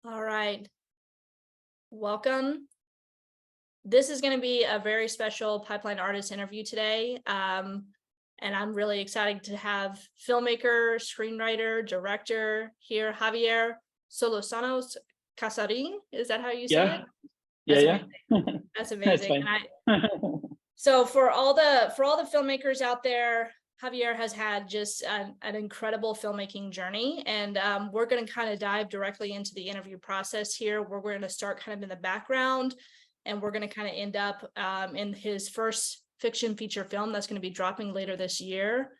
All right, welcome. This is going to be a very special Pipeline Artist interview today. And I'm really excited to have filmmaker, screenwriter, director here, Javier Solórzano Casarin. Is that how you say it? That's amazing. Yeah. That's amazing. That's So for all the filmmakers out there, Javier has had just an incredible filmmaking journey, and we're going to kind of dive directly into the interview process here, where we're going to start kind of in the background, and we're going to kind of end up in his first fiction feature film that's going to be dropping later this year,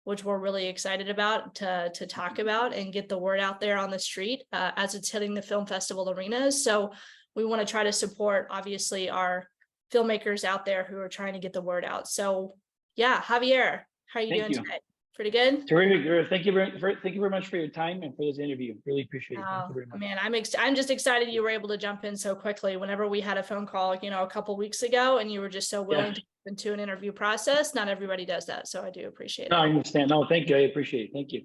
which we're really excited about to talk about and get the word out there on the street as it's hitting the film festival arenas. So we want to try to support, obviously, our filmmakers out there who are trying to get the word out. So yeah, Javier, how are you doing today? Pretty good? Terrific. Thank you very much for your time and for this interview. Really appreciate it. Thank you very much. Man, I'm just excited you were able to jump in so quickly. Whenever we had a phone call, a couple weeks ago, and you were just so willing to get into an interview process. Not everybody does that, so I do appreciate it. No, I understand. No, thank you. I appreciate it. Thank you.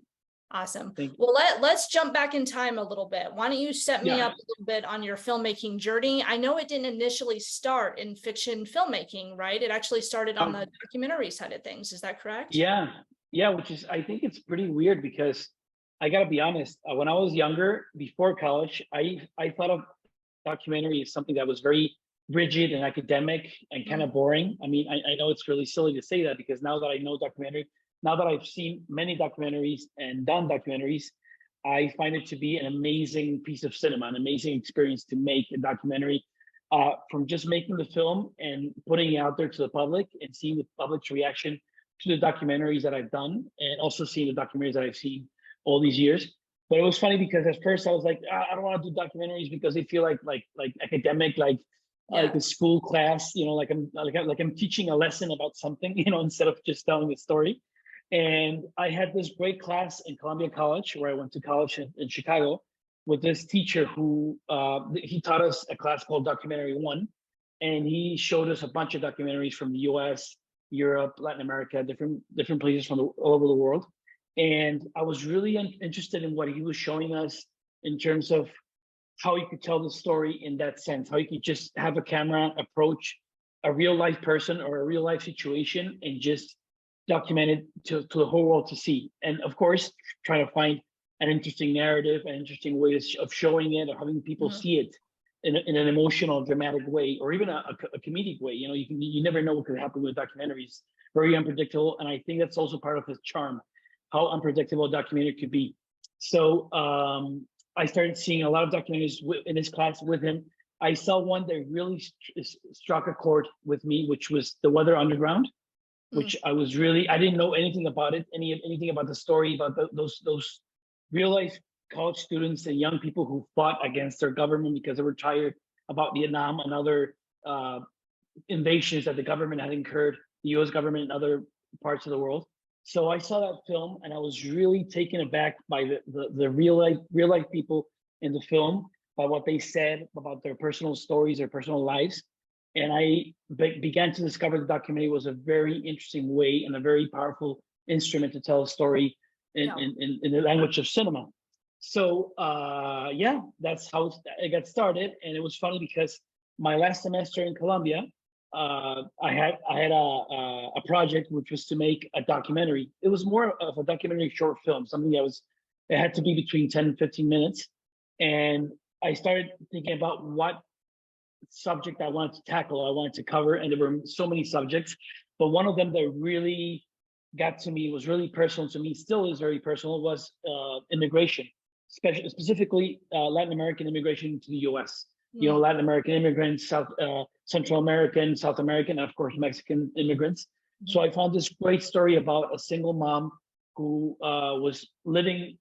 Awesome. Well, let's jump back in time a little bit. Why don't you set me up a little bit on your filmmaking journey? I know it didn't initially start in fiction filmmaking, right? It actually started on the documentary side of things. Is that correct? Yeah, which is, I think it's pretty weird because I gotta be honest, when I was younger, before college, I thought of documentary as something that was very rigid and academic and kind of boring. I mean, I know it's really silly to say that because now that I know documentary, now that I've seen many documentaries and done documentaries, I find it to be an amazing piece of cinema, an amazing experience to make a documentary, from just making the film and putting it out there to the public and seeing the public's reaction to the documentaries that I've done, and also seeing the documentaries that I've seen all these years. But it was funny because at first I was like, I don't want to do documentaries because they feel like academic, like a school class, like I'm teaching a lesson about something, instead of just telling a story. And I had this great class in Columbia College, where I went to college in Chicago, with this teacher who he taught us a class called Documentary 1, and he showed us a bunch of documentaries from the U.S., Europe, Latin America, different places from all over the world. And I was really interested in what he was showing us in terms of how you could tell the story in that sense, how you could just have a camera approach a real life person or a real life situation and just document it to the whole world to see. And of course, try to find an interesting narrative, an interesting way of showing it, or having people see it in an emotional, dramatic way, or even a comedic way. You never know what could happen with documentaries. Very unpredictable, and I think that's also part of his charm, how unpredictable a documentary could be. So I started seeing a lot of documentaries in his class with him. I saw one that really struck a chord with me, which was The Weather Underground, which I didn't know anything about it, anything about the story, about those real life college students and young people who fought against their government because they were tired about Vietnam and other invasions that the government had incurred, the U.S. government and other parts of the world. So I saw that film and I was really taken aback by the real life people in the film, by what they said about their personal stories, their personal lives. And I began to discover the documentary was a very interesting way and a very powerful instrument to tell a story in the language of cinema. So that's how it got started. And it was funny because my last semester in Columbia, I had a project which was to make a documentary. It was more of a documentary short film, something it had to be between 10 and 15 minutes. And I started thinking about what subject I wanted to tackle, I wanted to cover, and there were so many subjects, but one of them that really got to me, was really personal to me, still is very personal, was immigration, specifically Latin American immigration to the U.S. Latin American immigrants, Central American, South American, and of course Mexican immigrants. So I found this great story about a single mom who was living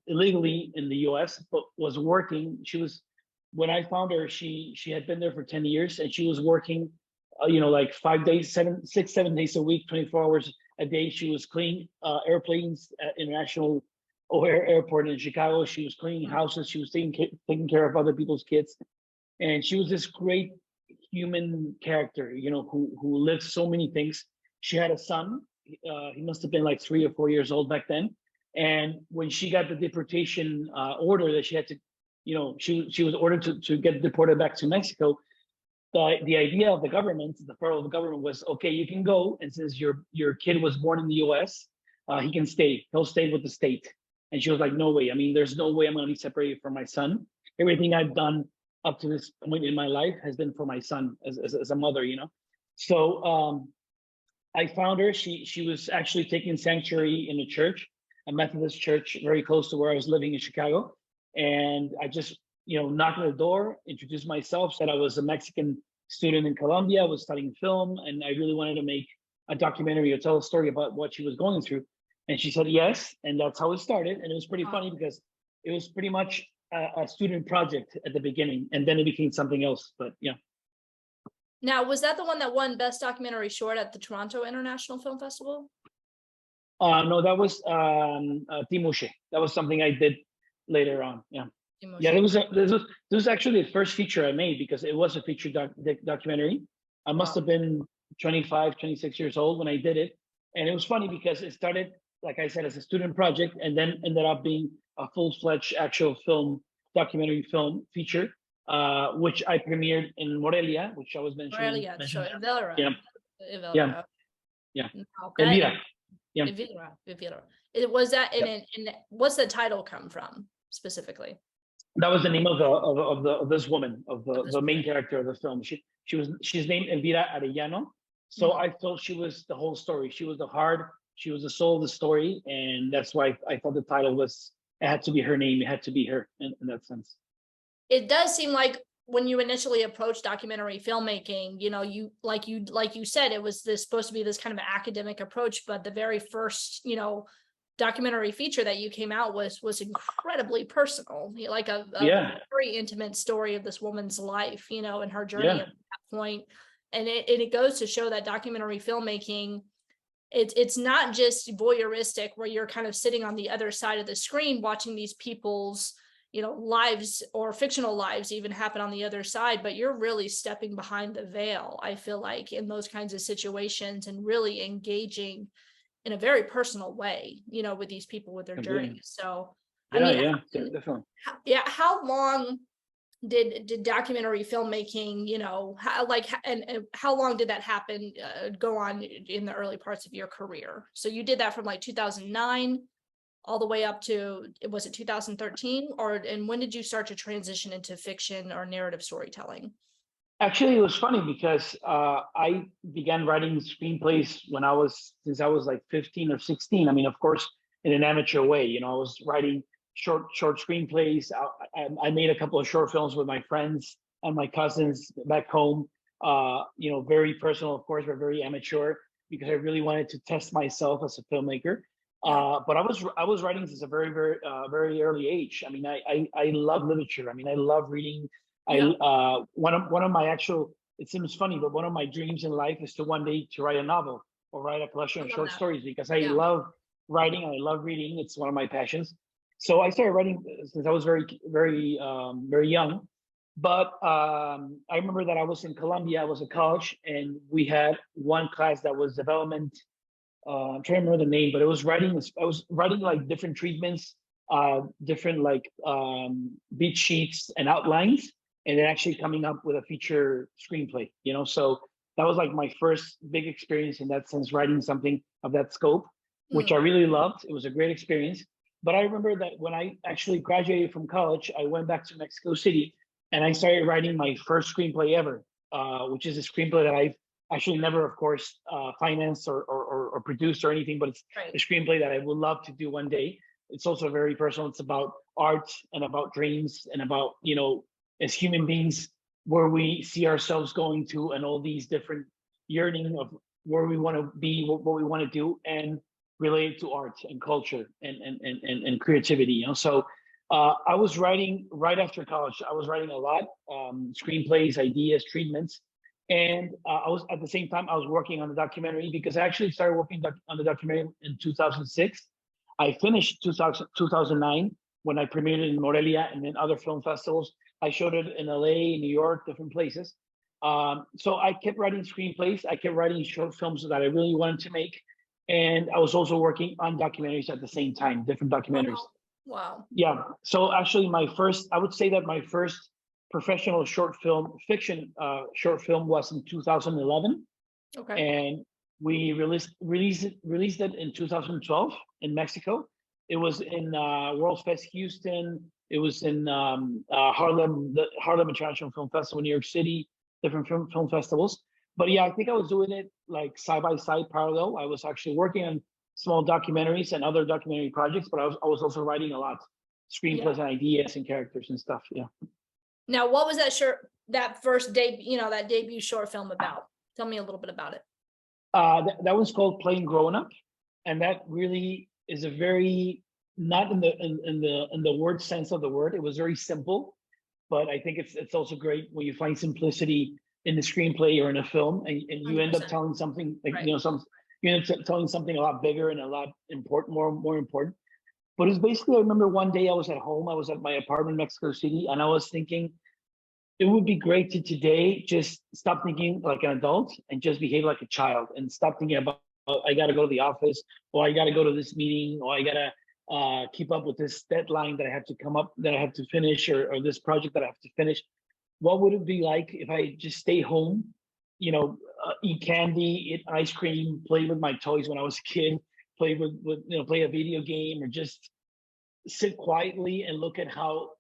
illegally in the U.S. but was working. When I found her, she had been there for 10 years, and she was working, like 5 days, 6, 7 days a week, 24 hours a day. She was cleaning airplanes at International O'Hare Airport in Chicago. She was cleaning houses. She was taking care of other people's kids. And she was this great human character, who lived so many things. She had a son. He must have been like 3 or 4 years old back then. And when she got the deportation order that she had to she was ordered to get deported back to Mexico. The idea of the government, the federal government, was, okay, you can go, and since your kid was born in the U.S., he can stay. He'll stay with the state. And she was like, no way. I mean, there's no way I'm going to be separated from my son. Everything I've done up to this point in my life has been for my son as a mother, So I found her. She was actually taking sanctuary in a church, a Methodist church, very close to where I was living in Chicago. And I just, knocked on the door, introduced myself, said I was a Mexican student in Colombia, was studying film, and I really wanted to make a documentary or tell a story about what she was going through. And she said yes, and that's how it started. And it was pretty funny because it was pretty much a student project at the beginning, and then it became something else. But yeah. Now, was that the one that won Best Documentary Short at the Toronto International Film Festival? No, that was Timushe. That was something I did later on. Yeah. Timushe. Yeah, this was actually the first feature I made, because it was a feature documentary. I must have been 25, 26 years old when I did it. And it was funny because it started, like I said, as a student project, and then ended up being a full-fledged actual documentary film feature, which I premiered in Morelia, which I was mentioning. Morelia, so Evora. Yeah. Evora. Yeah. Yeah. Okay. Elvira. Yeah. Evora. Was that in what's the title come from specifically? That was the name of this woman, of the main character of the film. She's named Elvira Arellano. So I felt she was the whole story. She was she was the soul of the story, and that's why I thought the title it had to be her name. It had to be her in that sense. It does seem like when you initially approached documentary filmmaking, you like you said, it was supposed to be this kind of academic approach, but the very first, documentary feature that you came out was incredibly personal, like a very intimate story of this woman's life, and her journey at that point. And it goes to show that documentary filmmaking, it's not just voyeuristic where you're kind of sitting on the other side of the screen watching these people's lives or fictional lives even happen on the other side, but you're really stepping behind the veil, I feel like, in those kinds of situations, and really engaging in a very personal way, with these people, with their journey. So definitely. How long did documentary filmmaking, how long did that happen, go on in the early parts of your career? So you did that from like 2009 all the way up to, was it 2013? And when did you start to transition into fiction or narrative storytelling? Actually, it was funny because I began writing screenplays since I was like 15 or 16. I mean, of course, in an amateur way. I was writing short screenplays. I made a couple of short films with my friends and my cousins back home. Very personal, of course, but very amateur, because I really wanted to test myself as a filmmaker. But I was writing since a very, very, very early age. I mean, I love literature. I mean, I love reading. One of my actual, it seems funny, but one of my dreams in life is to one day to write a novel or write a collection of short stories, because I love writing and I love reading. It's one of my passions. So I started writing since I was very, very, very young. But I remember that I was in Colombia. I was at college, and we had one class that was development. I'm trying to remember the name, but it was writing. I was writing like different treatments, different like beat sheets and outlines, and then actually coming up with a feature screenplay. So that was like my first big experience in that sense, writing something of that scope, which I really loved. It was a great experience. But I remember that when I actually graduated from college, I went back to Mexico City, and I started writing my first screenplay ever, which is a screenplay that I've actually never, of course, financed or produced or anything, but it's a screenplay that I would love to do one day. It's also very personal. It's about art and about dreams and about, as human beings, where we see ourselves going to, and all these different yearning of where we want to be, what we want to do, and related to art and culture and creativity. So I was writing right after college. I was writing a lot, screenplays, ideas, treatments. And I was, at the same time, I was working on the documentary, because I actually started working on the documentary in 2006. I finished 2009 when I premiered it in Morelia and in other film festivals. I showed it in LA, New York, different places. So I kept writing screenplays. I kept writing short films that I really wanted to make. And I was also working on documentaries at the same time, different documentaries. Wow. Yeah. So actually, I would say that my first professional short film, fiction short film was in 2011, Okay. and we released it in 2012 in Mexico. It was in World Fest Houston. It was in Harlem, the Harlem International Film Festival, New York City, different film festivals. But yeah, I think I was doing it like side by side, parallel. I was actually working on small documentaries and other documentary projects, but I was also writing a lot, Yeah. screenplays and ideas and characters and stuff. Yeah. Now, what was that first debut, that debut short film about? Tell me a little bit about it. That was called Playing Grown Up, and that really is a very not in the word sense of the word. It was very simple, but I think it's also great when you find simplicity in the screenplay or in a film, and you end up 100%. telling something like Right. you end up telling something a lot bigger and a lot important, more important. But it's basically, I remember one day I was at home, I was at my apartment in Mexico City, and I was thinking it would be great to today just stop thinking like an adult and just behave like a child and stop thinking about, oh, I got to go to the office, or I got to go to this meeting, or I got to keep up with this deadline that I have to that I have to finish, or this project that I have to finish. What would it be like if I just stay home, eat candy, eat ice cream, play with my toys when I was a kid, play play a video game, or just sit quietly and look at how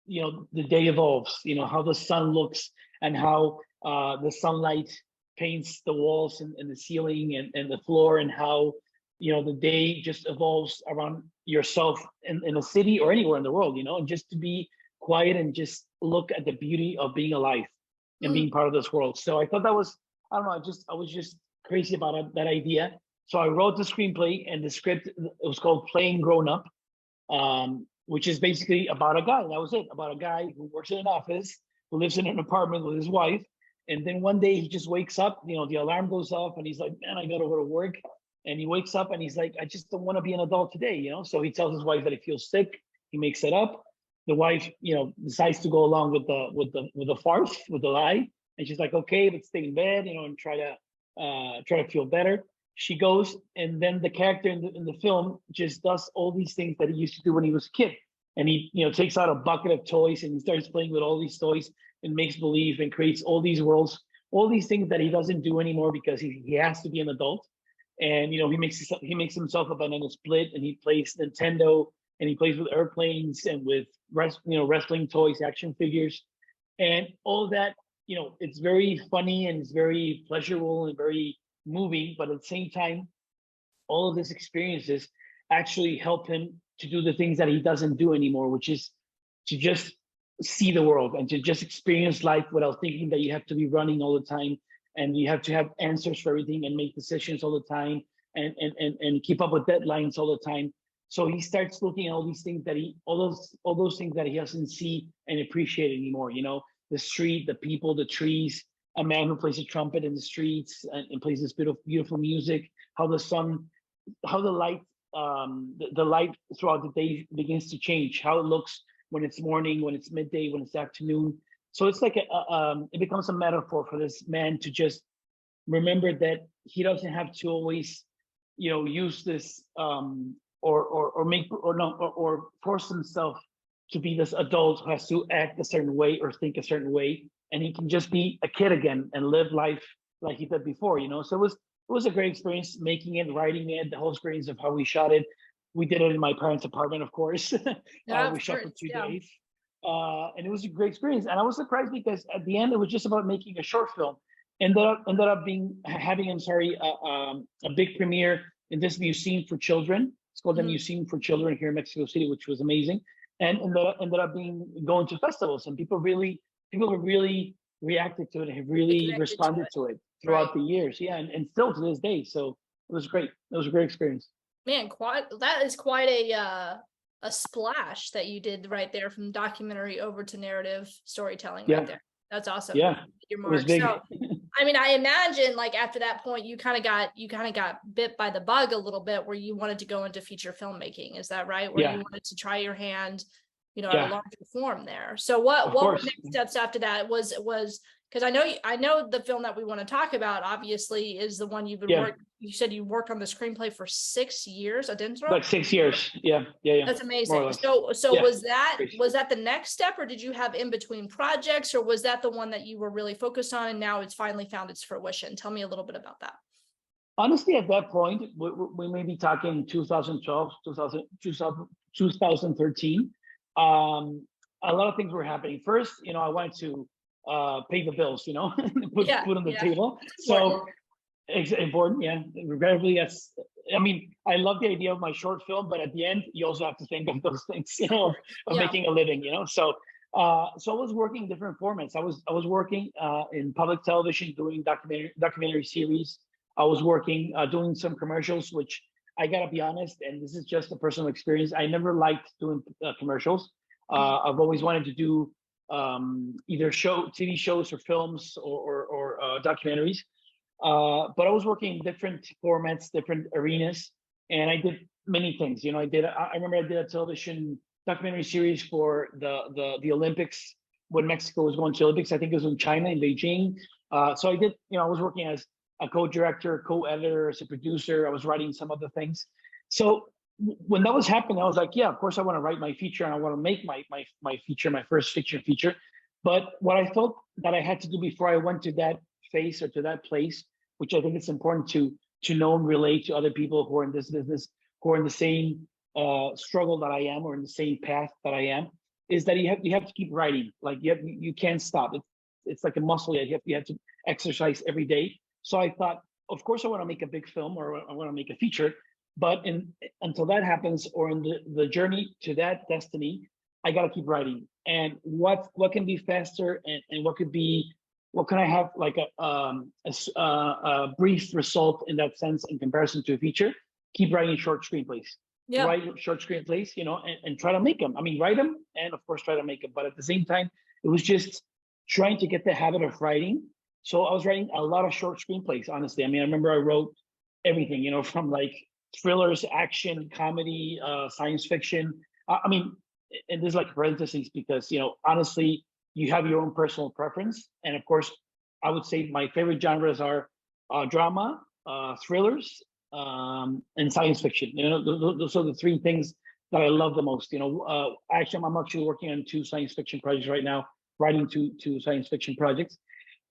the day evolves, how the sun looks, and how the sunlight paints the walls and the ceiling and the floor, and how the day just evolves around yourself in a city or anywhere in the world, and just to be quiet and just look at the beauty of being alive and Mm. being part of this world. So I thought that was, I don't know, I was just crazy about that idea. So I wrote the screenplay, and the script, it was called Playing Grown Up, which is basically about a guy. That was it, about a guy who works in an office, who lives in an apartment with his wife. And then one day he just wakes up, the alarm goes off, and he's like, man, I gotta go to work. And he wakes up and he's like, I just don't want to be an adult today, So he tells his wife that he feels sick. He makes it up. The wife, decides to go along with the farce, with the lie. And she's like, okay, let's stay in bed, and try to feel better. She goes, and then the character in the film just does all these things that he used to do when he was a kid. And he, takes out a bucket of toys and he starts playing with all these toys and makes believe and creates all these worlds, all these things that he doesn't do anymore because he has to be an adult. And he makes himself a banana split, and he plays Nintendo, and he plays with airplanes and with wrestling toys, action figures, and all that. It's very funny and it's very pleasurable and very moving, but at the same time, all of these experiences actually help him to do the things that he doesn't do anymore, which is to just see the world and to just experience life without thinking that you have to be running all the time, and you have to have answers for everything and make decisions all the time, and keep up with deadlines all the time. So he starts looking at all these things that all those things that he doesn't see and appreciate anymore. The street, the people, the trees, a man who plays a trumpet in the streets and plays this beautiful music, how the sun, how the light, the light throughout the day begins to change, how it looks when it's morning, when it's midday, when it's afternoon. So it's like it becomes a metaphor for this man to just remember that he doesn't have to always, use this or make or force himself to be this adult who has to act a certain way or think a certain way, and he can just be a kid again and live life like he did before. So it was a great experience making it, writing it, the whole experience of how we shot it. We did it in my parents' apartment, of course. Yeah, We of shot for course. 2 days. And it was a great experience. And I was surprised because at the end, it was just about making a short film. Ended up having, I'm sorry, a big premiere in this museum for children. It's called the Mhm. Museum for Children here in Mexico City, which was amazing. And ended up going to festivals, and people have really reacted to it and have They really connected to responded it, to it right? throughout the years. Yeah, and still to this day. So it was great. It was a great experience. Man, that is quite a splash that you did right there, from documentary over to narrative storytelling right Yeah, there. That's awesome. yeah, Your it was mark. big. So, I mean, I imagine like after that point, you kind of got bit by the bug a little bit, where you wanted to go into feature filmmaking. Is that right? Where Yeah, you wanted to try your hand at a Yeah, larger form there. So what of were course. next steps after that? Was because I know the film that we want to talk about obviously is the one you've been Yeah, working. You said you worked on the screenplay for 6 years, Adentro. like 6 years. Yeah, yeah, yeah. That's More or amazing. less. So Yeah. was that the next step, or did you have in between projects, or was that the one that you were really focused on and now it's finally found its fruition? Tell me a little bit about that. Honestly, at that point, we may be talking 2012, 2013. A lot of things were happening. First, I wanted to pay the bills, put Yeah, food on the yeah, table. it's important. So it's important, yeah. Regrettably, yes. I mean, I love the idea of my short film, but at the end, you also have to think of those things, Of course. of Yeah. making a living, So I was working different formats. I was working in public television, doing documentary series. I was working doing some commercials, which I gotta be honest, and this is just a personal experience. I never liked doing commercials. I've always wanted to do either TV shows or films or documentaries. But I was working in different formats, different arenas, and I did many things. I remember I did a television documentary series for the Olympics when Mexico was going to Olympics. I think it was in China, in Beijing. So I did. I was working as a co-director, co-editor, as a producer. I was writing some other things. So when that was happening, I was like, yeah, of course I want to write my feature and I want to make my feature, my first fiction feature. But what I felt that I had to do before I went to that phase or to that place, which I think it's important to know and relate to other people who are in this business, who are in the same struggle that I am, or in the same path that I am, is that you have to keep writing. Like you can't stop. It's like a muscle that you have to exercise every day. So I thought, of course, I want to make a big film or I want to make a feature, but until that happens, or in the journey to that destiny, I got to keep writing. And what can be faster, and what can I have like a brief result in that sense in comparison to a feature? Keep writing short screenplays. Yeah. Write short screenplays, and try to make them. I mean, write them and of course try to make them. But at the same time, it was just trying to get the habit of writing. So I was writing a lot of short screenplays, honestly. I mean, I remember I wrote everything, from like thrillers, action, comedy, science fiction. I mean, and there's like parentheses because, honestly, you have your own personal preference. And of course, I would say my favorite genres are drama, thrillers, and science fiction. Those are the three things that I love the most. Actually, I'm actually working on 2 science fiction projects right now, writing two science fiction projects.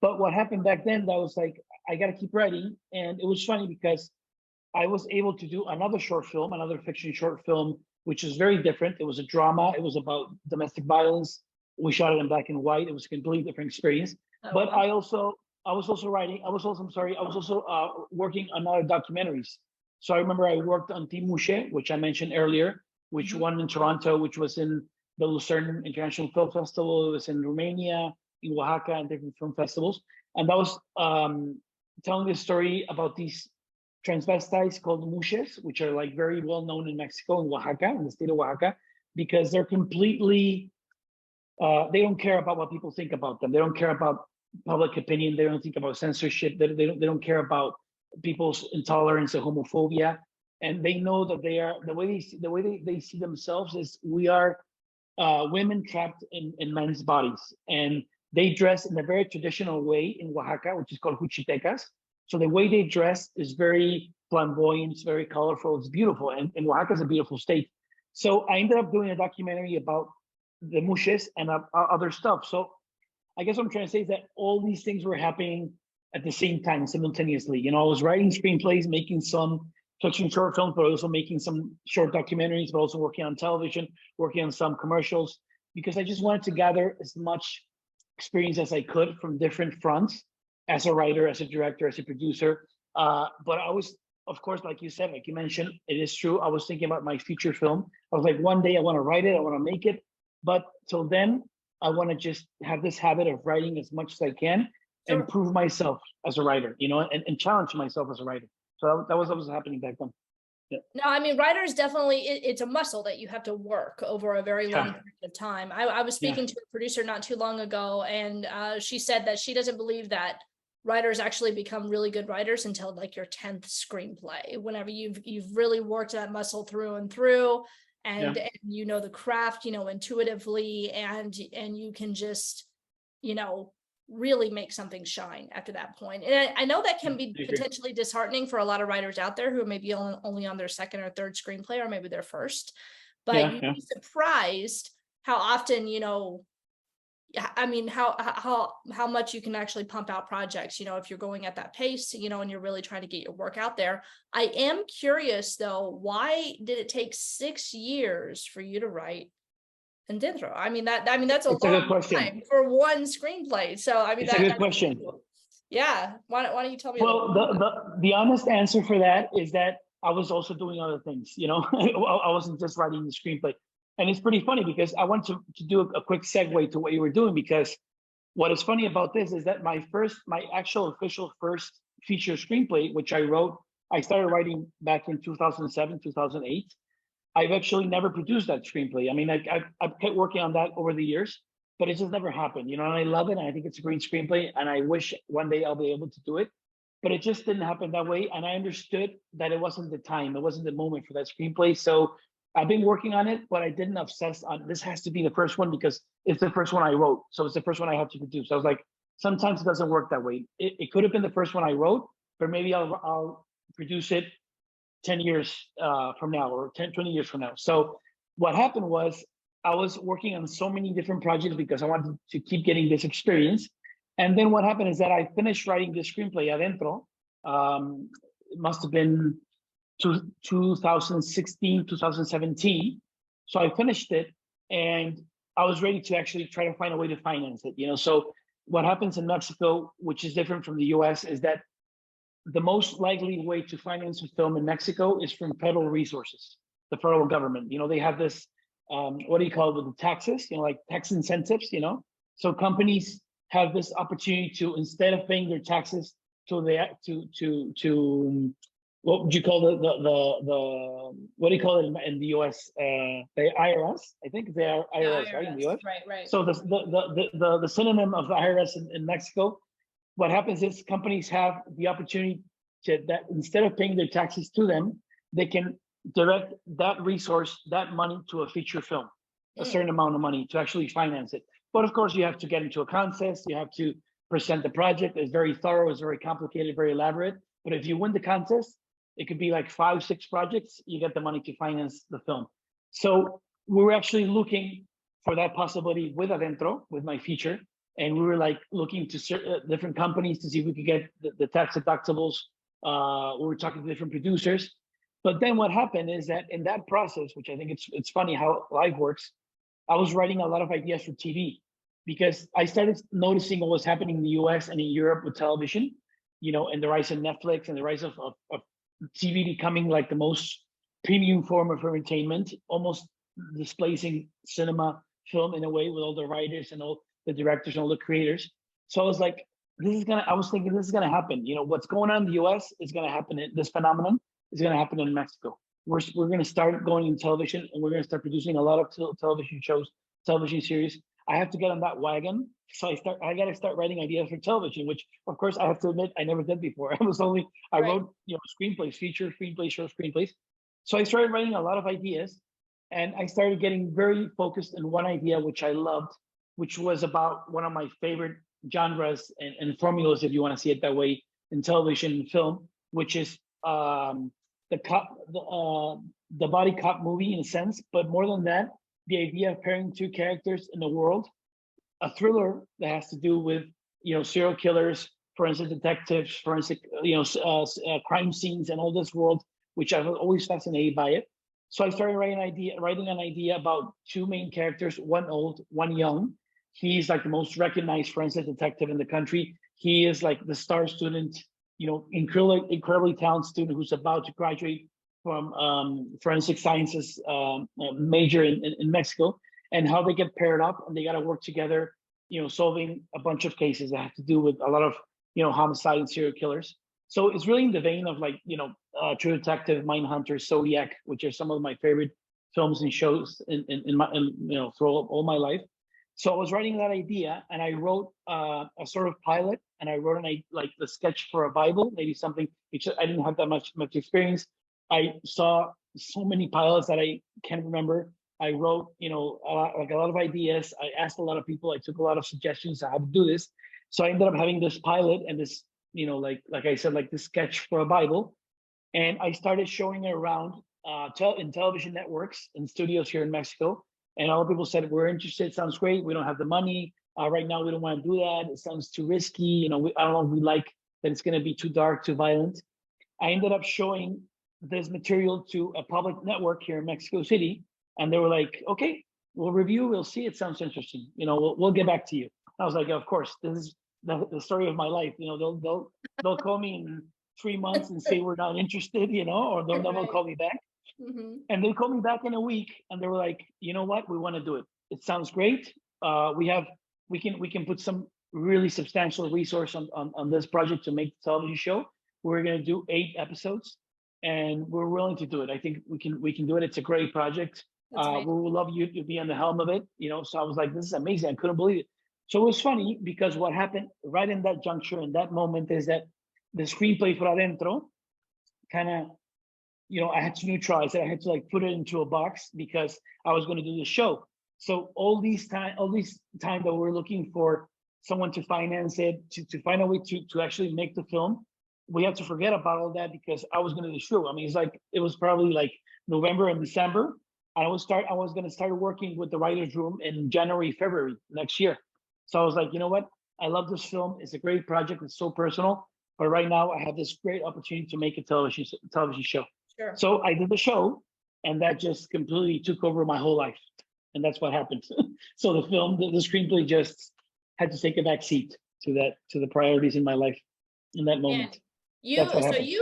But what happened back then, that was like, I got to keep writing. And it was funny because I was able to do another short film, another fiction short film, which is very different. It was a drama. It was about domestic violence. We shot it in black and white. It was a completely different experience. Oh, But wow. I was also working on other documentaries. So I remember I worked on Team Mouche, which I mentioned earlier, which won in Toronto, which was in the Lucerne International Film Festival. It was in Romania, in Oaxaca, and different film festivals. And that was telling the story about these transvestites called Mouches, which are like very well known in Mexico, in Oaxaca, in the state of Oaxaca, because they're completely, they don't care about what people think about them. They don't care about public opinion. They don't think about censorship. They don't care about people's intolerance or homophobia. And they know that the way they see themselves is we are women trapped in men's bodies. And they dress in a very traditional way in Oaxaca, which is called huchitecas. So the way they dress is very flamboyant, it's very colorful, it's beautiful. And Oaxaca is a beautiful state. So I ended up doing a documentary about the Mouches and other stuff. So I guess what I'm trying to say is that all these things were happening at the same time, simultaneously. I was writing screenplays, making some fiction short films, but also making some short documentaries, but also working on television, working on some commercials, because I just wanted to gather as much experience as I could from different fronts, as a writer, as a director, as a producer. But I was, of course, like you said, like you mentioned, it is true. I was thinking about my feature film. I was like, one day I want to write it, I want to make it. But till then, I want to just have this habit of writing as much as I can and prove myself as a writer, and challenge myself as a writer. So that was what was happening back then. Yeah. No, I mean, writers definitely, it's a muscle that you have to work over a very long period of time. I was speaking to a producer not too long ago, and she said that she doesn't believe that writers actually become really good writers until like your 10th screenplay, whenever you've really worked that muscle through and through. and you know the craft, you know, intuitively, and you can just, you know, really make something shine after that point. And I know that can be potentially disheartening for a lot of writers out there who may be only on their second or third screenplay, or maybe their first, but you'd be surprised how often, you know, I mean, how much you can actually pump out projects, you know, if you're going at that pace, you know, and you're really trying to get your work out there. I am curious though, why did it take 6 years for you to write Adentro? I mean, that's a long time for one screenplay. So I mean, it's a good question. Cool. Yeah. Why don't you tell me? Well, the honest answer for that is that I was also doing other things. You know, I wasn't just writing the screenplay. And it's pretty funny because I want to do a quick segue to what you were doing, because what is funny about this is that my actual official first feature screenplay, which I started writing back in 2007, 2008. I've actually never produced that screenplay. I mean, I've kept working on that over the years, but it just never happened, you know, and I love it. And I think it's a great screenplay, and I wish one day I'll be able to do it, but it just didn't happen that way. And I understood that it wasn't the time, it wasn't the moment for that screenplay. So I've been working on it, but I didn't obsess on this has to be the first one because it's the first one I wrote. So it's the first one I have to produce. I was like, sometimes it doesn't work that way. It could have been the first one I wrote, but maybe I'll produce it 10 years from now, or 20 years from now. So what happened was I was working on so many different projects because I wanted to keep getting this experience. And then what happened is that I finished writing the screenplay Adentro. It must have been 2016, 2017. So I finished it, and I was ready to actually try to find a way to finance it. You know, so what happens in Mexico, which is different from the US, is that the most likely way to finance a film in Mexico is from federal resources, the federal government. You know, they have this, what do you call it, with the taxes, you know, like tax incentives, you know? So companies have this opportunity to, instead of paying their taxes to what would you call the what do you call it in the US? The IRS, I think they are IRS, right, in the US? Right. So the synonym of the IRS in Mexico, what happens is companies have the opportunity that instead of paying their taxes to them, they can direct that resource, that money, to a feature film, a certain amount of money to actually finance it. But of course, you have to get into a contest, you have to present the project. It's very thorough, it's very complicated, very elaborate. But if you win the contest, it could be like 5, 6 projects, you get the money to finance the film. So we were actually looking for that possibility with Adentro, with my feature. And we were like looking to different companies to see if we could get the tax deductibles. We were talking to different producers. But then what happened is that in that process, which I think it's funny how life works, I was writing a lot of ideas for TV, because I started noticing what was happening in the US and in Europe with television, you know, and the rise of Netflix and the rise of TV becoming like the most premium form of entertainment, almost displacing cinema film in a way, with all the writers and all the directors and all the creators. So I was like, I was thinking this is gonna happen. You know, what's going on in the US is gonna happen. This phenomenon is gonna happen in Mexico. We're gonna start going in television, and we're gonna start producing a lot of television shows, television series. I have to get on that wagon. So I gotta start writing ideas for television, which of course I have to admit I never did before. I wrote, you know, screenplays, feature screenplays, short screenplays. So I started writing a lot of ideas, and I started getting very focused in one idea, which I loved, which was about one of my favorite genres and formulas, if you want to see it that way, in television and film, which is the body cop movie in a sense. But more than that, the idea of pairing 2 characters in the world, a thriller that has to do with, you know, serial killers, forensic detectives, forensic, you know, crime scenes, and all this world, which I was always fascinated by it. So I started writing an idea about 2 main characters, one old, one young. He's like the most recognized forensic detective in the country. He is like the star student, you know, incredibly talented student who's about to graduate from forensic sciences major in Mexico, and how they get paired up and they got to work together, you know, solving a bunch of cases that have to do with a lot of, you know, homicide and serial killers. So it's really in the vein of like, you know, True Detective, Mindhunter, Zodiac, which are some of my favorite films and shows in you know, through all my life. So I was writing that idea, and I wrote a sort of pilot, and I wrote like the sketch for a Bible, maybe something, because I didn't have that much experience. I saw so many pilots that I can't remember. I wrote, a lot of ideas. I asked a lot of people. I took a lot of suggestions on how to do this. So I ended up having this pilot and this, like I said, like this sketch for a Bible. And I started showing it around in television networks and studios here in Mexico. And all people said, we're interested. Sounds great. We don't have the money. Right now, we don't want to do that. It sounds too risky. I don't know if we like that it's going to be too dark, too violent. I ended up showing this material to a public network here in Mexico City. And they were like, okay, we'll review. We'll see. It sounds interesting. We'll get back to you. I was like, of course, this is the story of my life. They'll call me in 3 months and say we're not interested, or they'll never call me back. Mm-hmm. And they called me back in a week and they were like, you know what? We want to do it. It sounds great. We can put some really substantial resource on this project to make the television show. We're going to do 8 episodes and we're willing to do it. I think we can do it. It's a great project. We would love you to be on the helm of it. So I was like, this is amazing. I couldn't believe it. So it was funny because what happened right in that juncture, in that moment, is that the screenplay for Adentro kind of, I had to neutralize it. I had to put it into a box because I was going to do the show. So all these time that we're looking for someone to finance it, to find a way to actually make the film, we have to forget about all that because I was going to do the show. I mean, it was probably November and December. I was going to start working with the writer's room in January, February next year. So I was like, you know what? I love this film. It's a great project. It's so personal. But right now I have this great opportunity to make a television show. Sure. So I did the show and that just completely took over my whole life. And that's what happened. So the film, the screenplay just had to take a back seat to the priorities in my life in that moment. You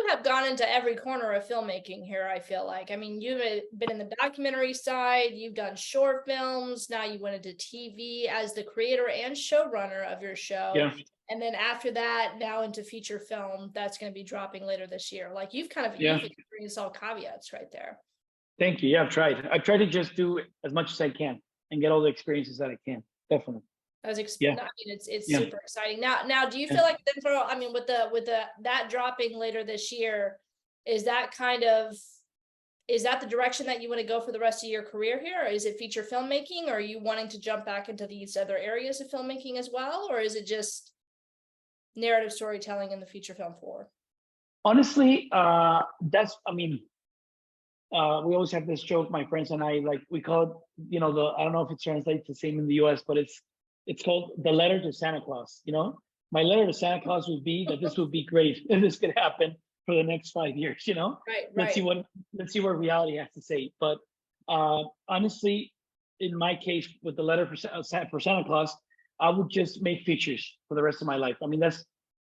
have gone into every corner of filmmaking here, I feel like. I mean, you've been in the documentary side, you've done short films, now you went into TV as the creator and showrunner of your show. Yeah. And then after that, now into feature film that's going to be dropping later this year. You've experienced all caveats right there. Thank you. Yeah, I've tried to just do as much as I can and get all the experiences that I can. Definitely. It's super exciting. Now, do you feel like with that dropping later this year, is that the direction that you want to go for the rest of your career here? Or is it feature filmmaking? Or are you wanting to jump back into these other areas of filmmaking as well? Or is it just narrative storytelling in the feature film forward? Honestly, we always have this joke, my friends and I, we call it, I don't know if it translates the same in the US, but it's called the letter to Santa Claus. My letter to Santa Claus would be that this would be great if this could happen for the next 5 years. Right. Let's see what reality has to say. But honestly, in my case, with the letter for Santa Claus, I would just make features for the rest of my life. I mean,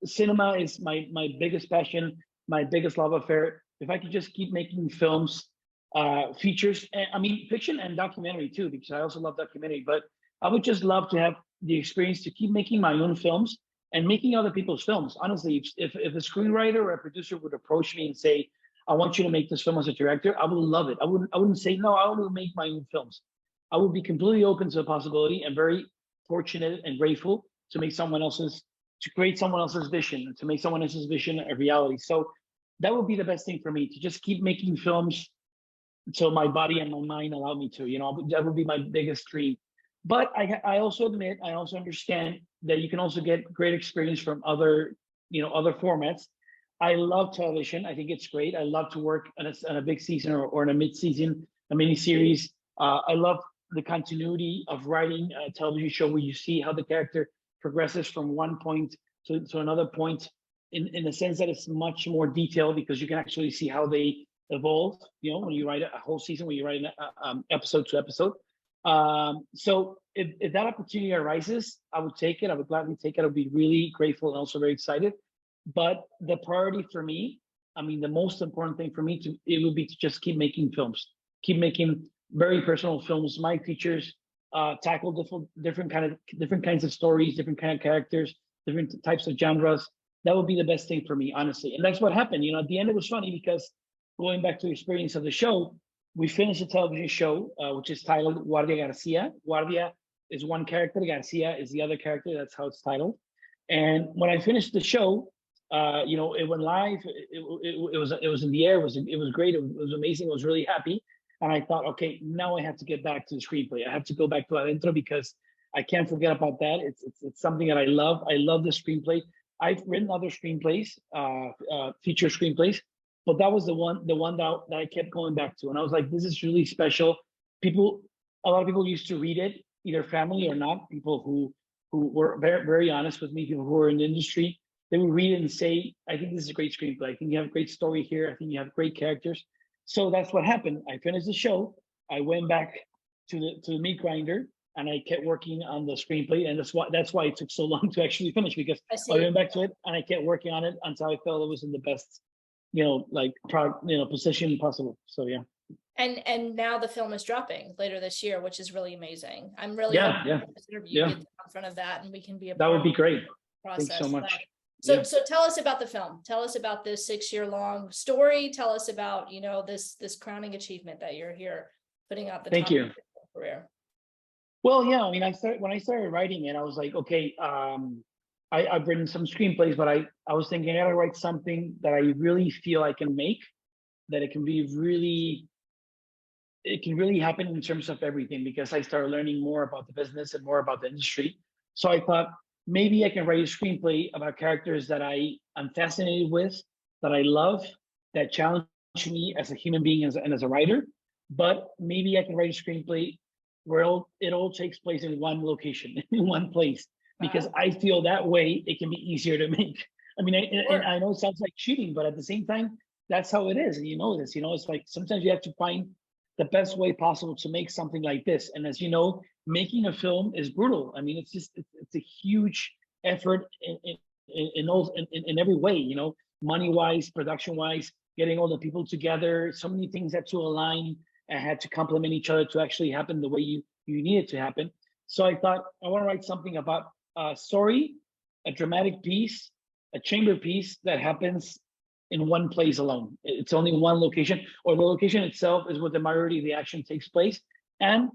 cinema is my biggest passion, my biggest love affair. If I could just keep making films, features, fiction and documentary too, because I also love documentary, but I would just love to have the experience to keep making my own films and making other people's films. Honestly, if a screenwriter or a producer would approach me and say, I want you to make this film as a director, I would love it. I wouldn't say, no, I will make my own films. I would be completely open to the possibility and very fortunate and grateful to create someone else's vision, to make someone else's vision a reality. So that would be the best thing for me, to just keep making films until my body and my mind allow me to. That would be my biggest dream. But I also understand that you can also get great experience from other formats. I love television. I think it's great. I love to work on a big season or in a mid-season, a mini-series. I love the continuity of writing a television show where you see how the character progresses from one point to another point in the sense that it's much more detailed because you can actually see how they evolve, when you write a whole season, when you write an episode to episode. So if that opportunity arises, I would take it. I would gladly take it. I would be really grateful and also very excited. But the priority for me, the most important thing for me it would be to just keep making films, keep making very personal films, my features, tackle different kinds of stories, different kind of characters, different types of genres. That would be the best thing for me, honestly. And that's what happened. At the end, it was funny because going back to the experience of the show, we finished a television show, which is titled Guardia-García. Guardia is one character, Garcia is the other character. That's how it's titled. And when I finished the show, You know, it went live. It was in the air. It was great. It was amazing. I was really happy. And I thought, okay, now I have to get back to the screenplay. I have to go back to Adentro because I can't forget about that. It's something that I love. I love the screenplay. I've written other screenplays, feature screenplays, but that was the one that I kept going back to. And I was like, this is really special. A lot of people used to read it, either family or not. People who were very, very honest with me, people who were in the industry, they would read it and say, I think this is a great screenplay. I think you have a great story here. I think you have great characters. So that's what happened. I finished the show. I went back to the meat grinder and I kept working on the screenplay. And that's why it took so long to actually finish, because I went back to it and I kept working on it until I felt it was in the best, position possible. So yeah. And now the film is dropping later this year, which is really amazing. I'm really hoping this interview gets in front of that and we can be a part that would be great. Process. Thanks so much. So tell us about the film. Tell us about this 6-year-long story. Tell us about, this crowning achievement that you're here putting out the Thank you. Career. Well, yeah, I mean, when I started writing it, I was like, okay, I've written some screenplays, but I was thinking I gotta write something that I really feel I can make, that it can really happen in terms of everything, because I started learning more about the business and more about the industry. So I thought, maybe I can write a screenplay about characters that I'm fascinated with, that I love, that challenge me as a human being and as a writer. But maybe I can write a screenplay where it all takes place in one location, in one place, because I feel that way it can be easier to make. I mean, and I know it sounds like cheating, but at the same time, that's how it is. And this, it's like sometimes you have to find the best way possible to make something like this. And as you know, making a film is brutal. I mean, it's a huge effort in every way, money wise, production wise, getting all the people together. So many things had to align and had to complement each other to actually happen the way you need it to happen. So I thought, I want to write something about a story, a dramatic piece, a chamber piece that happens in one place alone. It's only one location, or the location itself is where the majority of the action takes place. And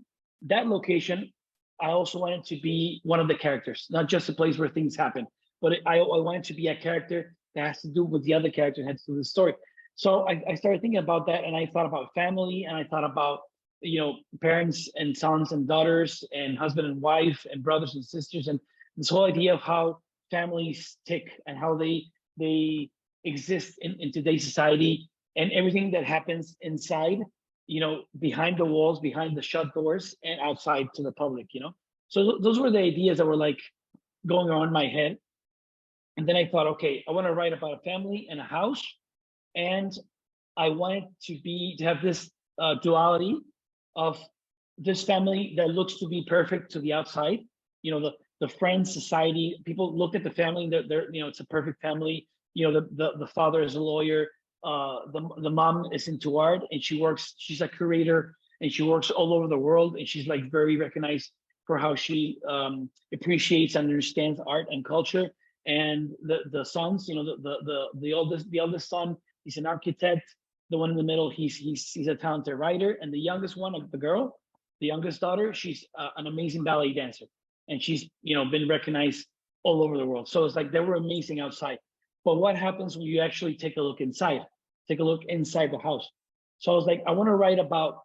that location, I also want it to be one of the characters, not just a place where things happen, but I want it to be a character that has to do with the other character and has to do with the story. So I started thinking about that, and I thought about family, and I thought about, parents and sons and daughters and husband and wife and brothers and sisters, and this whole idea of how families tick and how they exist in today's society, and everything that happens inside, behind the walls, behind the shut doors, and outside to the public. So those were the ideas that were like going on in my head. And then I thought, okay, I want to write about a family and a house, and I wanted to have this duality of this family that looks to be perfect to the outside. The friends, society, people look at the family, they're it's a perfect family. The father is a lawyer, the mom is into art, and she's a curator, and she works all over the world, and she's like very recognized for how she appreciates and understands art and culture. And the sons, the eldest son, he's an architect. The one in the middle, he's a talented writer. And the youngest one, the girl, the youngest daughter, she's an amazing ballet dancer, and she's been recognized all over the world. So it's like they were amazing outside. But what happens when you actually take a look inside? Take a look inside the house. So I was like, I want to write about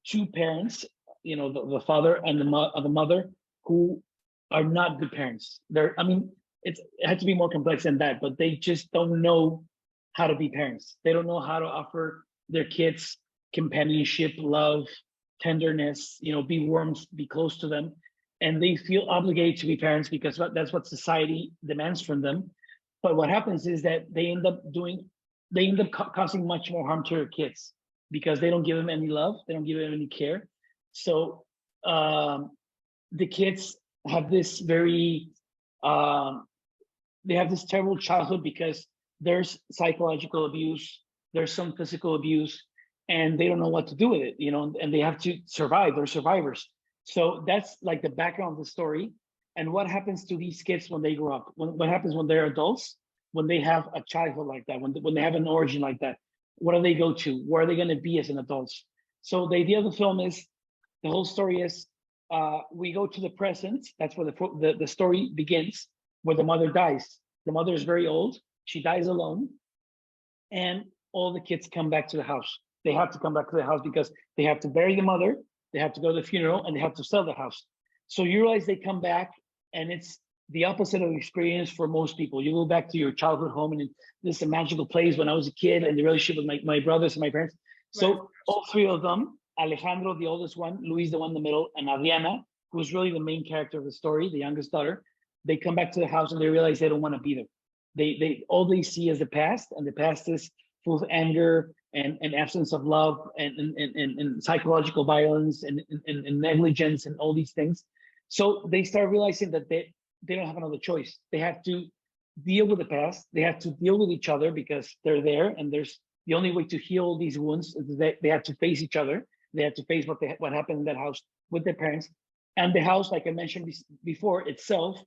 two parents, the father and the mother, who are not good parents. It had to be more complex than that, but they just don't know how to be parents. They don't know how to offer their kids companionship, love, tenderness, be warm, be close to them. And they feel obligated to be parents because that's what society demands from them. But what happens is that they end up causing much more harm to their kids because they don't give them any love, they don't give them any care. So the kids have this they have this terrible childhood because there's psychological abuse, there's some physical abuse, and they don't know what to do with it, and they have to survive. They're survivors. So that's like the background of the story. And what happens to these kids when they grow up? What happens when they're adults? When they have a childhood like that, when they have an origin like that, what do they go to? Where are they going to be as an adults? So the idea of the film is, the whole story is, we go to the present. That's where the story begins, where the mother dies. The mother is very old. She dies alone, and all the kids come back to the house. They have to come back to the house because they have to bury the mother, they have to go to the funeral, and they have to sell the house. So you realize they come back, and it's the opposite of experience for most people. You go back to your childhood home, and this is a magical place when I was a kid, and the relationship with my brothers and my parents. So Right. all three of them, Alejandro, the oldest one, Luis, the one in the middle, and Adriana, who's really the main character of the story, the youngest daughter, they come back to the house and they realize they don't want to be there. They all they see is the past, and the past is full of anger and absence of love and psychological violence and negligence and all these things. So they start realizing that they don't have another choice. They have to deal with the past. They have to deal with each other because they're there, and there's the only way to heal these wounds is that they have to face each other. They have to face what happened in that house with their parents, and the house, like I mentioned before, itself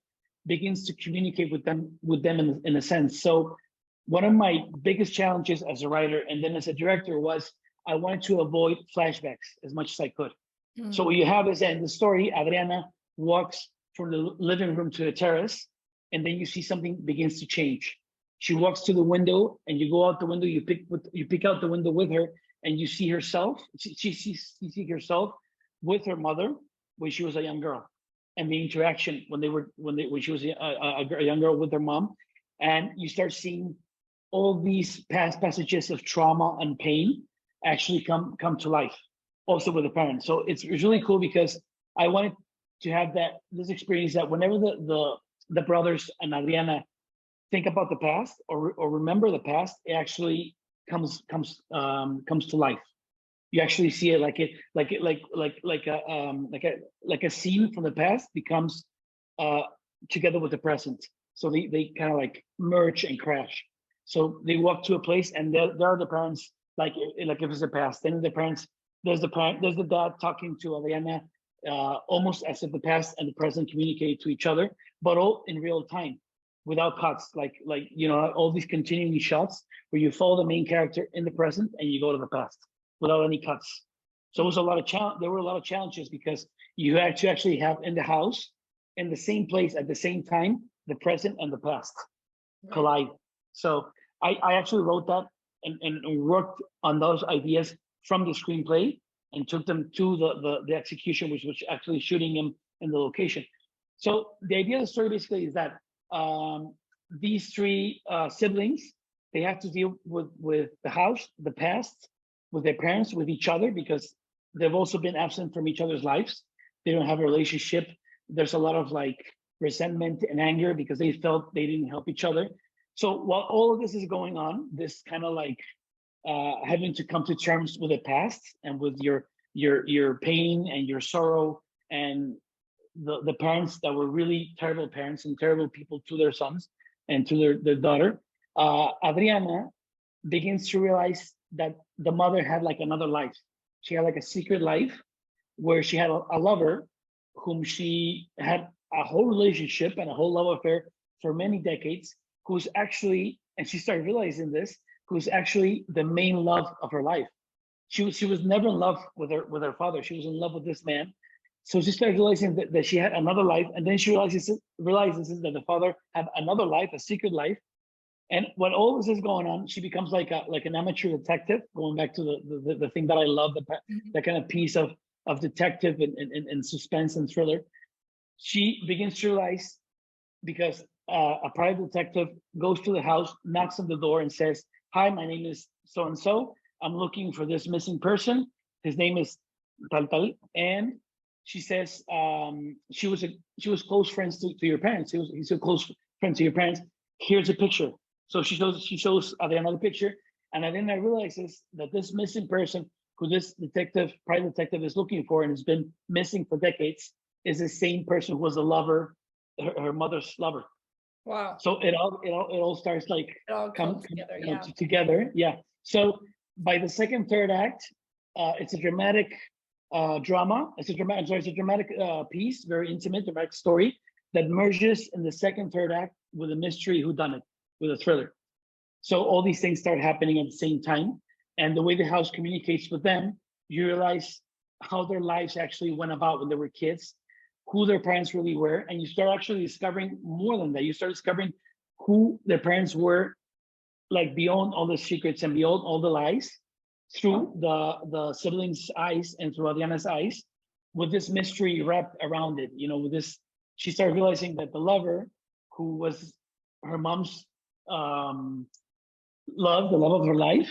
begins to communicate with them in a sense. So one of my biggest challenges as a writer and then as a director was I wanted to avoid flashbacks as much as I could. Mm. So what you have is that in the story, Adriana walks from the living room to the terrace, and then you see something begins to change. She walks to the window, and you go out the window. You pick out the window with her, and you see herself. She sees herself with her mother when she was a young girl, and the interaction when she was a young girl with her mom, and you start seeing all these past passages of trauma and pain actually come to life, also with the parents. So it's really cool because I wanted to have this experience that whenever the brothers and Adriana think about the past or remember the past, it actually comes to life. You actually see it like a scene from the past becomes together with the present. So they kind of like merge and crash. So they walk to a place, and there are the parents, like if it's the past. Then the parents, there's the dad talking to Adriana, almost as if the past and the present communicate to each other, but all in real time, without cuts. Like all these continuing shots where you follow the main character in the present and you go to the past without any cuts. So it was there were a lot of challenges because you had to actually have in the house, in the same place at the same time, the present and the past collide. So I actually wrote that and worked on those ideas from the screenplay and took them to the execution, which was actually shooting them in the location. So the idea of the story basically is that these three siblings, they have to deal with the house, the past, with their parents, with each other, because they've also been absent from each other's lives. They don't have a relationship. There's a lot of like resentment and anger because they felt they didn't help each other. So while all of this is going on, this kind of like having to come to terms with the past and with your pain and your sorrow and the parents that were really terrible parents and terrible people to their sons and to their daughter, Adriana begins to realize that the mother had like another life. She had like a secret life where she had a lover whom she had a whole relationship and a whole love affair for many decades, who's actually, and she started realizing this, who's actually the main love of her life. She was never in love with her father. She was in love with this man. So she started realizing that she had another life, and then she realizes that the father had another life, a secret life. And when all this is going on, she becomes like an amateur detective. Going back to the thing that I love, that kind of piece of detective and suspense and thriller. She begins to realize, because a private detective goes to the house, knocks on the door, and says, "Hi, my name is so and so. I'm looking for this missing person. His name is tal tal." And she says she was close friends to your parents. He's a close friend to your parents. Here's a picture. So she shows Adriana the picture, and then I realizes that this missing person, who this private detective is looking for and has been missing for decades, is the same person who was the lover, her mother's lover. Wow. So it all starts like It all comes together. Yeah. Together. Yeah. So by the second, third act, it's a dramatic drama. It's a dramatic piece, very intimate, dramatic story that merges in the second, third act with a mystery whodunit, with a thriller. So all these things start happening at the same time. And the way the house communicates with them, you realize how their lives actually went about when they were kids, who their parents really were. And you start actually discovering more than that. You start discovering who their parents were, like beyond all the secrets and beyond all the lies, through the siblings' eyes and through Adriana's eyes, with this mystery wrapped around it. With this, she started realizing that the lover, who was her mom's love, the love of her life,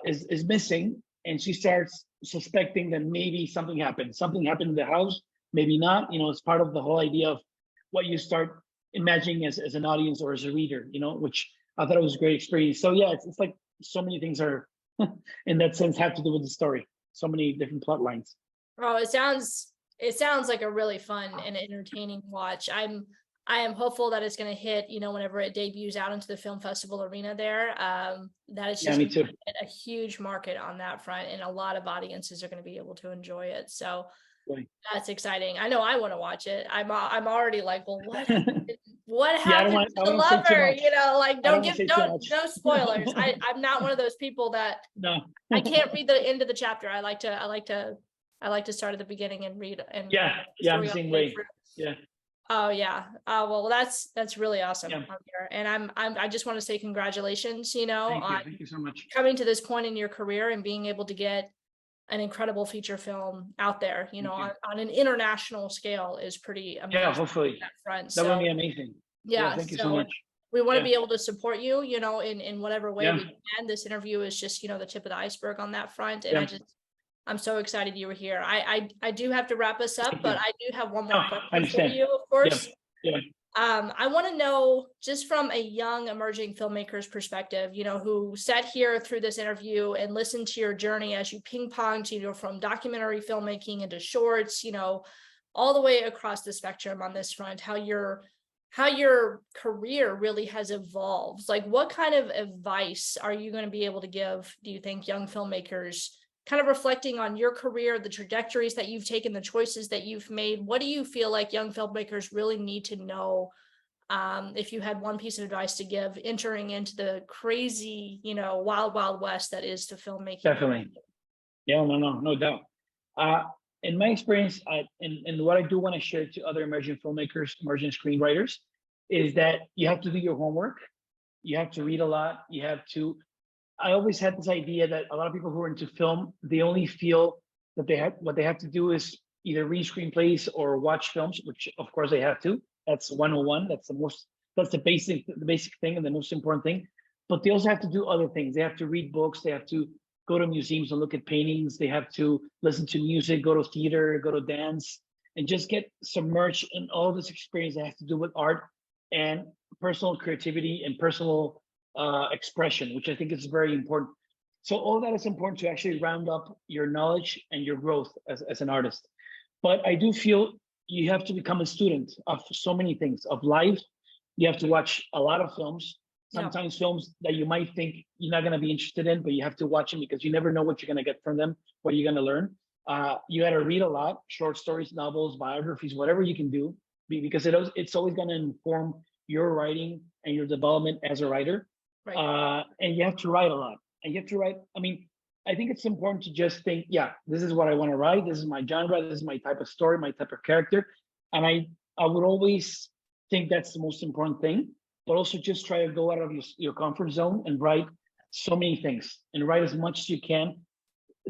is missing, and she starts suspecting that maybe something happened. Something happened in the house, maybe not. It's part of the whole idea of what you start imagining as an audience or as a reader. Which I thought it was a great experience. So yeah, it's like so many things are, in that sense, have to do with the story. So many different plot lines. Oh, it sounds like a really fun and entertaining watch. I am hopeful that it's going to hit, whenever it debuts out into the film festival arena there. That is just me too. a huge market on that front, and a lot of audiences are going to be able to enjoy it. So that's exciting. I know I want to watch it. I'm already like, well, what happened to the lover? Don't give no spoilers. I'm not one of those people that no. I can't read the end of the chapter. I like to start at the beginning and read and I'm the same way. Yeah. Oh yeah. Well, that's really awesome. Yeah. And I just want to say congratulations, Thank you so much. coming to this point in your career and being able to get an incredible feature film out there, on an international scale is pretty amazing. Yeah, hopefully that front. That would be amazing. Yeah. Thank you so much. We want to be able to support you, in whatever way we can. This interview is just, the tip of the iceberg on that front. And I'm so excited you were here. I do have to wrap us up, but I do have one more question for you, of course. Yeah. I want to know, just from a young emerging filmmaker's perspective, who sat here through this interview and listened to your journey as you ping-ponged, from documentary filmmaking into shorts, all the way across the spectrum on this front, how your career really has evolved. Like, what kind of advice are you going to be able to give, do you think, young filmmakers, kind of reflecting on your career, the trajectories that you've taken, the choices that you've made? What do you feel like young filmmakers really need to know, if you had one piece of advice to give entering into the crazy, wild, wild west that is to filmmaking? Definitely. Yeah, no doubt. In my experience, and what I do want to share to other emerging filmmakers, emerging screenwriters, is that you have to do your homework. You have to read a lot. I always had this idea that a lot of people who are into film, they only feel that what they have to do is either read screenplays or watch films, which of course they have to. That's 101. That's the basic thing and the most important thing. But they also have to do other things. They have to read books. They have to go to museums and look at paintings. They have to listen to music, go to theater, go to dance, and just get submerged in all this experience that has to do with art and personal creativity and personal expression, which I think is very important. So all that is important to actually round up your knowledge and your growth as an artist. But I do feel you have to become a student of so many things, of life. You have to watch a lot of films, sometimes films that you might think you're not going to be interested in, but you have to watch them because you never know what you're going to get from them, what you're going to learn. You got to read a lot, short stories, novels, biographies, whatever you can do, because it's always going to inform your writing and your development as a writer. Right. And you have to write a lot. And you have to write, I think it's important to just think, this is what I want to write. This is my genre. This is my type of story, my type of character. And I would always think that's the most important thing, but also just try to go out of your comfort zone and write so many things and write as much as you can.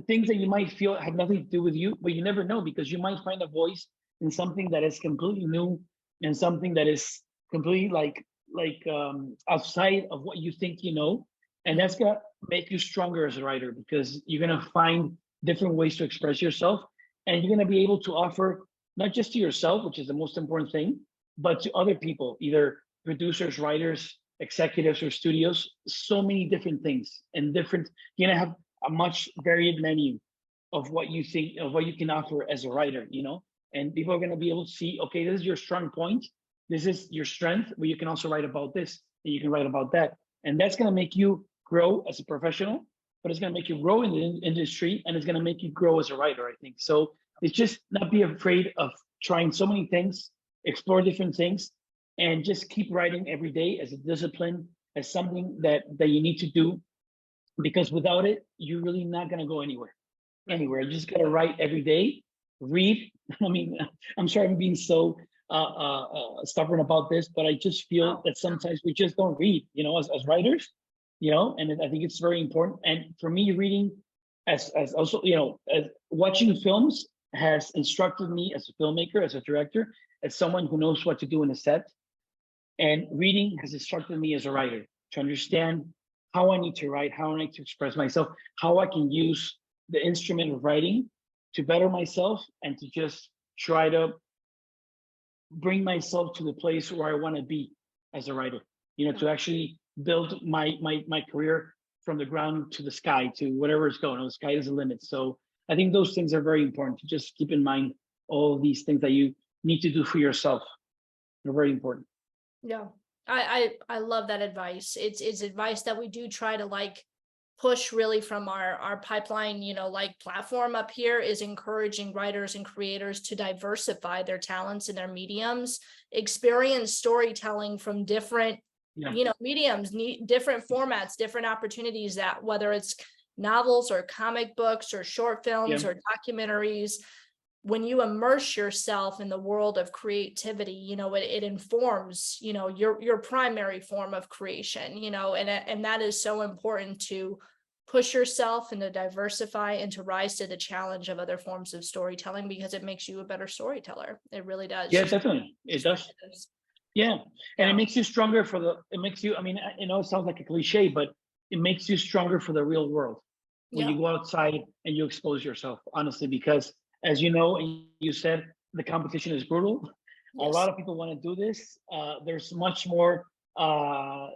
Things that you might feel have nothing to do with you, but you never know, because you might find a voice in something that is completely new and something that is completely like outside of what you think you know. And that's gonna make you stronger as a writer, because you're gonna find different ways to express yourself, and you're gonna be able to offer not just to yourself, which is the most important thing, but to other people, either producers, writers, executives, or studios. So many different things, and you're gonna have a much varied menu of what you think, of what you can offer as a writer, and people are gonna be able to see, okay, this is your strong point, this is your strength, but you can also write about this, and you can write about that. And that's gonna make you grow as a professional, but it's gonna make you grow in the industry, and it's gonna make you grow as a writer, I think. So it's just not be afraid of trying so many things, explore different things, and just keep writing every day as a discipline, as something that you need to do, because without it, you're really not gonna go anywhere. You just gotta write every day, read. I'm sorry I'm being so stubborn about this, but I just feel that sometimes we just don't read, as writers, and I think it's very important. And for me, reading as also, as watching films has instructed me as a filmmaker, as a director, as someone who knows what to do in a set. And reading has instructed me as a writer to understand how I need to write, how I need to express myself, how I can use the instrument of writing to better myself and to just try to bring myself to the place where I want to be as a writer, to actually build my career from the ground to the sky, to whatever is going on. The sky is the limit. So I think those things are very important to just keep in mind. All of these things that you need to do for yourself are very important. Yeah, I love that advice. It's advice that we do try to push really from our pipeline, platform up here, is encouraging writers and creators to diversify their talents and their mediums, experience storytelling from different, mediums, different formats, different opportunities, that whether it's novels or comic books or short films or documentaries. When you immerse yourself in the world of creativity, it informs, your primary form of creation, and that is so important, to push yourself and to diversify and to rise to the challenge of other forms of storytelling, because it makes you a better storyteller. It really does. Yeah, definitely. It does. Yeah. And it makes you stronger it makes you, it sounds like a cliche, but it makes you stronger for the real world when you go outside and you expose yourself, honestly, because as you know, and you said, the competition is brutal. A lot of people want to do this. There's much more offer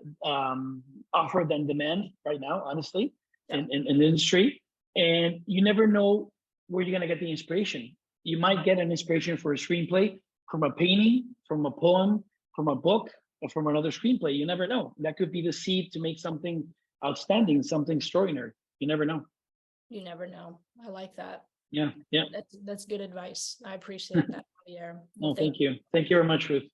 than demand right now, honestly, in the industry. And you never know where you're going to get the inspiration. You might get an inspiration for a screenplay from a painting, from a poem, from a book, or from another screenplay. You never know. That could be the seed to make something outstanding, something extraordinary. You never know. You never know. I like that. Yeah. That's good advice. I appreciate that, Javier. Well, thank you. Thank you very much, Ruth.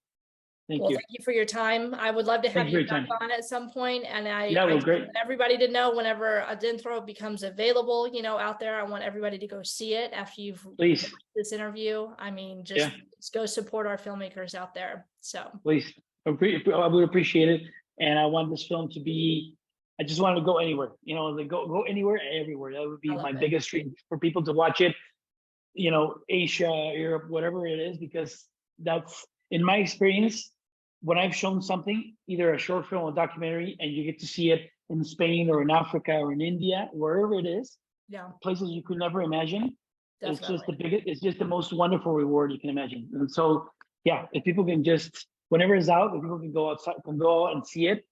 Thank you. Thank you for your time. I would love to have you back on at some point. And I great. want everybody to know, whenever Adentro becomes available, out there, I want everybody to go see it after you've watched this interview. Just go support our filmmakers out there. So please, I would appreciate it. And I want this film to be, I just want to go anywhere, go anywhere, everywhere. That would be my biggest dream, for people to watch it, Asia, Europe, whatever it is, because that's, in my experience, when I've shown something, either a short film or documentary, and you get to see it in Spain or in Africa or in India, wherever it is, places you could never imagine. Definitely. It's just the biggest, it's just the most wonderful reward you can imagine. And so, if people can just, whenever it's out, if people can go outside, can go out and see it,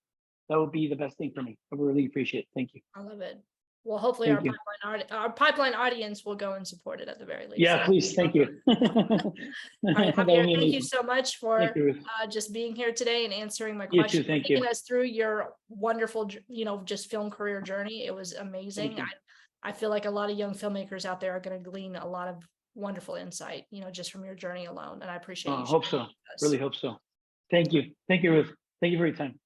that would be the best thing for me. I would really appreciate it. Thank you. I love it. Well, hopefully our pipeline audience will go and support it at the very least. Yeah, please. Thank you. All right, Javier, thank you so much for just being here today and answering my questions. You too, thank you. Taking us through your wonderful, just film career journey. It was amazing. I feel like a lot of young filmmakers out there are going to glean a lot of wonderful insight, just from your journey alone. And I appreciate it. I hope so. Really hope so. Thank you. Thank you, Ruth. Thank you for your time.